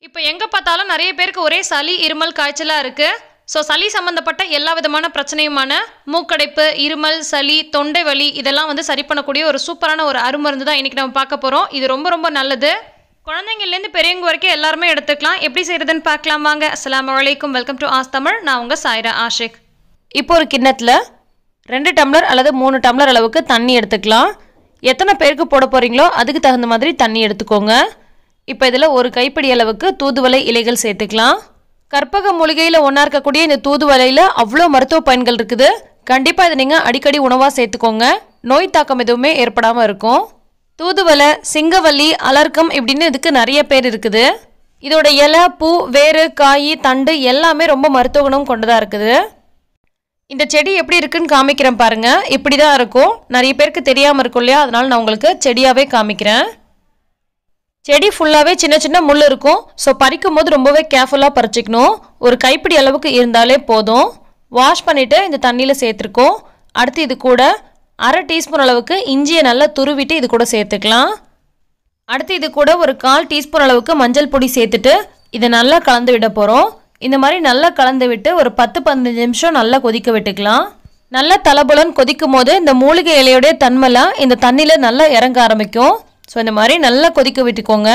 இப்போ எங்கே பார்த்தாலும் நிறைய பேருக்கு ஒரே சளி இருமல் காய்ச்சலாக இருக்குது. ஸோ சளி சம்மந்தப்பட்ட எல்லா விதமான பிரச்சனையுமான மூக்கடைப்பு, இருமல், சளி, தொண்டை வலி இதெல்லாம் சரி பண்ணக்கூடிய ஒரு சூப்பரான ஒரு அருமருந்து தான் இன்றைக்கி நம்ம பார்க்க போகிறோம். இது ரொம்ப ரொம்ப நல்லது. குழந்தைங்கள்லேருந்து பெரியவங்க வரைக்கும் எல்லாருமே எடுத்துக்கலாம். எப்படி செய்கிறதுன்னு பார்க்கலாம் வாங்க. அஸ்ஸலாமு அலைக்கும், வெல்கம் டு ஆஸ் தமிழ். நான் உங்கள் சாய்ரா ஆஷிக். இப்போ ஒரு கிண்ணத்தில் 2 டம்ளர் அல்லது 3 டம்ளர் அளவுக்கு தண்ணி எடுத்துக்கலாம். எத்தனை பேருக்கு போட போகிறீங்களோ அதுக்கு தகுந்த மாதிரி தண்ணி எடுத்துக்கோங்க. இப்போ இதில் ஒரு கைப்பிடி அளவுக்கு தூதுவளை இலைகள் சேர்த்துக்கலாம். கற்பக மூலிகையில் ஒன்றா இருக்கக்கூடிய இந்த தூதுவளையில் அவ்வளோ மருத்துவ பயன்கள் இருக்குது. கண்டிப்பாக இதை நீங்கள் அடிக்கடி உணவாக சேர்த்துக்கோங்க. நோய் தாக்கம் எதுவுமே ஏற்படாமல் இருக்கும். தூதுவளை, சிங்கவல்லி, அலர்க்கம் இப்படின்னு இதுக்கு நிறைய பேர் இருக்குது. இதோட இலை, பூ, வேறு, காய், தண்டு எல்லாமே ரொம்ப மருத்துவ குணம் கொண்டதாக இருக்குது. இந்த செடி எப்படி இருக்குன்னு காமிக்கிறேன் பாருங்கள். இப்படி தான் இருக்கும். நிறைய பேருக்கு தெரியாமல் இருக்கும் இல்லையா, அதனால் நான் உங்களுக்கு செடியாகவே காமிக்கிறேன். செடி ஃபுல்லாகவே சின்ன சின்ன முள் இருக்கும். ஸோ பறிக்கும் போது ரொம்பவே கேர்ஃபுல்லாக பறிச்சிக்கணும். ஒரு கைப்பிடி அளவுக்கு இருந்தாலே போதும். வாஷ் பண்ணிவிட்டு இந்த தண்ணியில் சேர்த்துருக்கோம். அடுத்து இது கூட 1/2 டீஸ்பூன் அளவுக்கு இஞ்சியை நல்லா துருவிட்டு இது கூட சேர்த்துக்கலாம். அடுத்து இது கூட ஒரு 1/4 டீஸ்பூன் அளவுக்கு மஞ்சள் பொடி சேர்த்துட்டு இதை நல்லா கலந்து விட போகிறோம். இந்த மாதிரி நல்லா கலந்து விட்டு ஒரு 10-15 நிமிஷம் நல்லா கொதிக்க விட்டுக்கலாம். நல்லா தலபுலன் கொதிக்கும் போது இந்த மூலிகை இலையோடைய தன்மைலாம் இந்த தண்ணியில் நல்லா இறங்க ஆரம்பிக்கும். ஸோ இந்த மாதிரி நல்லா கொதிக்க விட்டுக்கோங்க.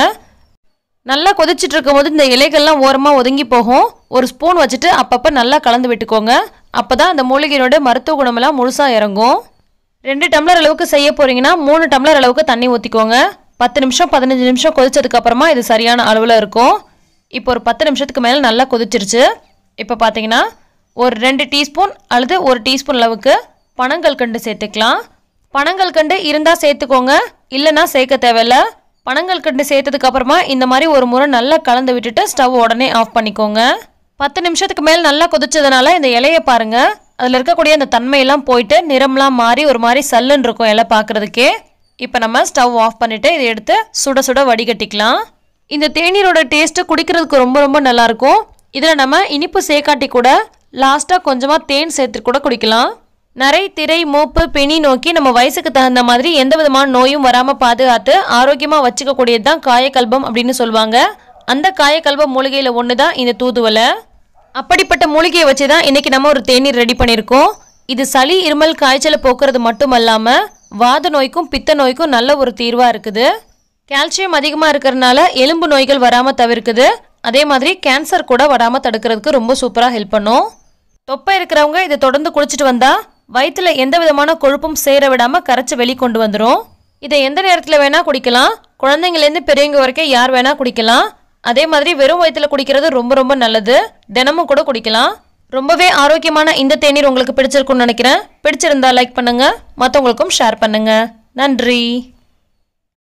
நல்லா கொதிச்சுட்டு இருக்கும் போது இந்த இலைகள்லாம் ஓரமாக ஒதுங்கி போகும். ஒரு ஸ்பூன் வச்சுட்டு அப்பப்போ நல்லா கலந்து விட்டுக்கோங்க. அப்போ தான் அந்த மூலிகையோட மருத்துவ குணமெல்லாம் முழுசாக இறங்கும். 2 டம்ளர் அளவுக்கு செய்ய போகிறீங்கன்னா 3 டம்ளர் அளவுக்கு தண்ணி ஊற்றிக்கோங்க. 10 நிமிஷம் 15 நிமிஷம் கொதிச்சதுக்கப்புறமா இது சரியான அளவில் இருக்கும். இப்போ ஒரு 10 நிமிஷத்துக்கு மேலே நல்லா கொதிச்சிருச்சு. இப்போ பார்த்தீங்கன்னா ஒரு 2 டீஸ்பூன் அல்லது 1 டீஸ்பூன் அளவுக்கு பனங்கல்கண்டு சேர்த்துக்கலாம். பனங்கல்கண்டு இருந்தால் சேர்த்துக்கோங்க, இல்லைன்னா சேர்க்க தேவையில்லை. பனங்கல்கண்டு சேர்த்ததுக்கப்புறமா இந்த மாதிரி ஒரு முறை நல்லா கலந்து விட்டுட்டு ஸ்டவ் உடனே ஆஃப் பண்ணிக்கோங்க. 10 நிமிஷத்துக்கு மேலே நல்லா கொதிச்சதுனால இந்த இலையை பாருங்கள், அதில் இருக்கக்கூடிய அந்த தன்மையெல்லாம் போயிட்டு நிறம்லாம் மாறி ஒரு மாதிரி சல்லுன்னு இருக்கும் இலை பார்க்குறதுக்கே. இப்போ நம்ம ஸ்டவ் ஆஃப் பண்ணிவிட்டு இதை எடுத்து சுட சுட வடிகட்டிக்கலாம். இந்த தேநீரோட டேஸ்ட்டு குடிக்கிறதுக்கு ரொம்ப ரொம்ப நல்லாயிருக்கும். இதில் நம்ம இனிப்பு சேர்க்காட்டி கூட லாஸ்ட்டாக கொஞ்சமாக தேன் சேர்த்து கூட குடிக்கலாம். நரை, திரை, மூப்பு, பிணி நோக்கி நம்ம வயசுக்கு தகுந்த மாதிரி எந்த விதமான நோயும் வராமல் பாதுகாத்து ஆரோக்கியமாக வச்சுக்கக்கூடியது தான் காயக்கல்பம் அப்படின்னு சொல்லுவாங்க. அந்த காயக்கல்ப மூலிகையில் ஒன்று தான் இந்த தூதுவளை. அப்படிப்பட்ட மூலிகையை வச்சு தான் இன்றைக்கி நம்ம ஒரு தேநீர் ரெடி பண்ணியிருக்கோம். இது சளி, இருமல், காய்ச்சலை போக்குறது மட்டும் இல்லாமல் வாத நோய்க்கும் பித்த நோய்க்கும் நல்ல ஒரு தீர்வாக இருக்குது. கால்சியம் அதிகமாக இருக்கிறதுனால எலும்பு நோய்கள் வராமல் தவிர்க்குது. அதே மாதிரி கேன்சர் கூட வராமல் தடுக்கிறதுக்கு ரொம்ப சூப்பராக ஹெல்ப் பண்ணும். தொப்பை இருக்கிறவங்க இதை தொடர்ந்து குடிச்சிட்டு வந்தால் வயிற்றில் எந்த விதமான கொழுப்பும் சேர விடாமல் கரைச்சி வெளிக்கொண்டு வந்துடும். இதை எந்த நேரத்தில் வேணால் குடிக்கலாம். குழந்தைங்கலேருந்து பெரியவங்க வரைக்கும் யார் வேணால் குடிக்கலாம். அதே மாதிரி வெறும் வயிற்றில் குடிக்கிறது ரொம்ப ரொம்ப நல்லது. தினமும் கூட குடிக்கலாம். ரொம்பவே ஆரோக்கியமான இந்த தேநீர் உங்களுக்கு பிடிச்சிருக்குன்னு நினைக்கிறேன். பிடிச்சிருந்தா லைக் பண்ணுங்கள், மற்றவங்களுக்கும் ஷேர் பண்ணுங்கள். நன்றி.